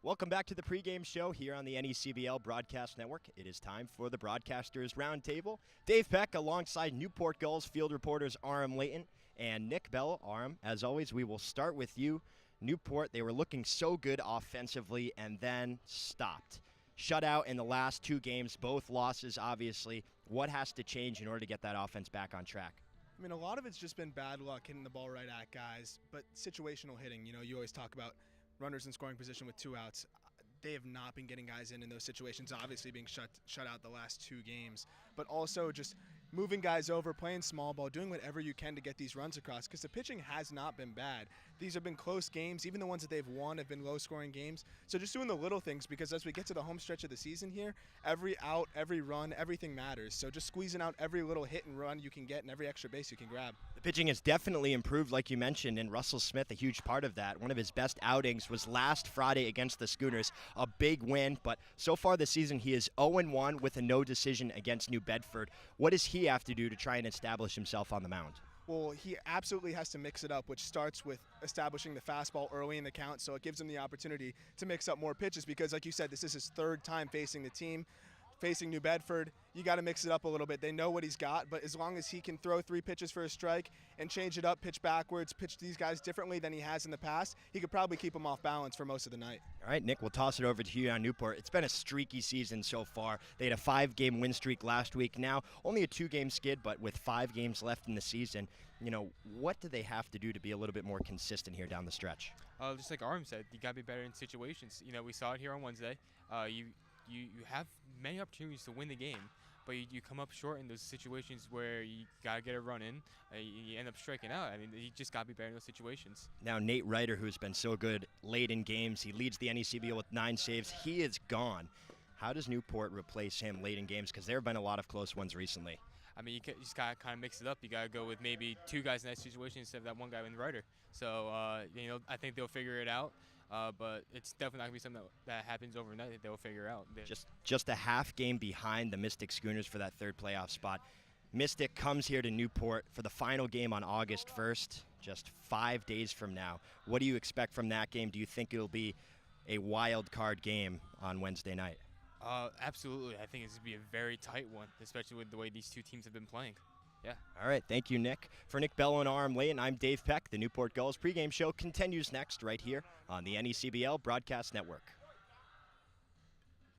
Welcome back to the pregame show here on the NECBL Broadcast Network. It is time for the Broadcasters Roundtable. Dave Peck alongside Newport Gulls field reporters Aram Layton and Nick Bell. Aram, as always, we will start with you. Newport, they were looking so good offensively and then stopped. Shut out in the last two games, both losses, obviously. What has to change in order to get that offense back on track? I mean, a lot of it's just been bad luck hitting the ball right at guys, but situational hitting. You know, you always talk about runners in scoring position with two outs. They have not been getting guys in those situations, obviously being shut out the last two games, but also just moving guys over, playing small ball, doing whatever you can to get these runs across, because the pitching has not been bad. These have been close games. Even the ones that they've won have been low-scoring games. So just doing the little things, because as we get to the home stretch of the season here, every out, every run, everything matters. So just squeezing out every little hit and run you can get and every extra base you can grab. The pitching has definitely improved, like you mentioned, and Russell Smith, a huge part of that. One of his best outings was last Friday against the Schooners, a big win, but so far this season he is 0-1 with a no decision against New Bedford. What does he have to do to try and establish himself on the mound? Well, he absolutely has to mix it up, which starts with establishing the fastball early in the count, so it gives him the opportunity to mix up more pitches because, like you said, this is his third time facing the team. Facing New Bedford, you got to mix it up a little bit. They know what he's got, but as long as he can throw 3 pitches for a strike and change it up, pitch backwards, pitch these guys differently than he has in the past, he could probably keep them off balance for most of the night. All right, Nick, we'll toss it over to you on Newport. It's been a streaky season so far. They had a 5-game win streak last week. Now, only a 2-game skid, but with 5 games left in the season, you know, what do they have to do to be a little bit more consistent here down the stretch? Just like Aram said, you got to be better in situations. You know, we saw it here on Wednesday. You have many opportunities to win the game, but you come up short in those situations where you got to get a run in. You end up striking out. I mean, you just got to be better in those situations. Now, Nate Ryder, who's been so good late in games, he leads the NECBL with 9 saves. He is gone. How does Newport replace him late in games? Because there have been a lot of close ones recently. I mean, you just got to kind of mix it up. You got to go with maybe 2 guys in that situation instead of that one guy in the Ryder. So, you know, I think they'll figure it out. But it's definitely not going to be something that happens overnight that they'll figure out. Just a half game behind the Mystic Schooners for that 3rd playoff spot. Mystic comes here to Newport for the final game on August 1st, just 5 days from now. What do you expect from that game? Do you think it'll be a wild card game on Wednesday night? Absolutely. I think it's going to be a very tight one, especially with the way these two teams have been playing. Yeah. All right. Thank you, Nick. For Nick Bell and Aram Layton, I'm Dave Peck. The Newport Gulls pregame show continues next right here on the NECBL Broadcast Network.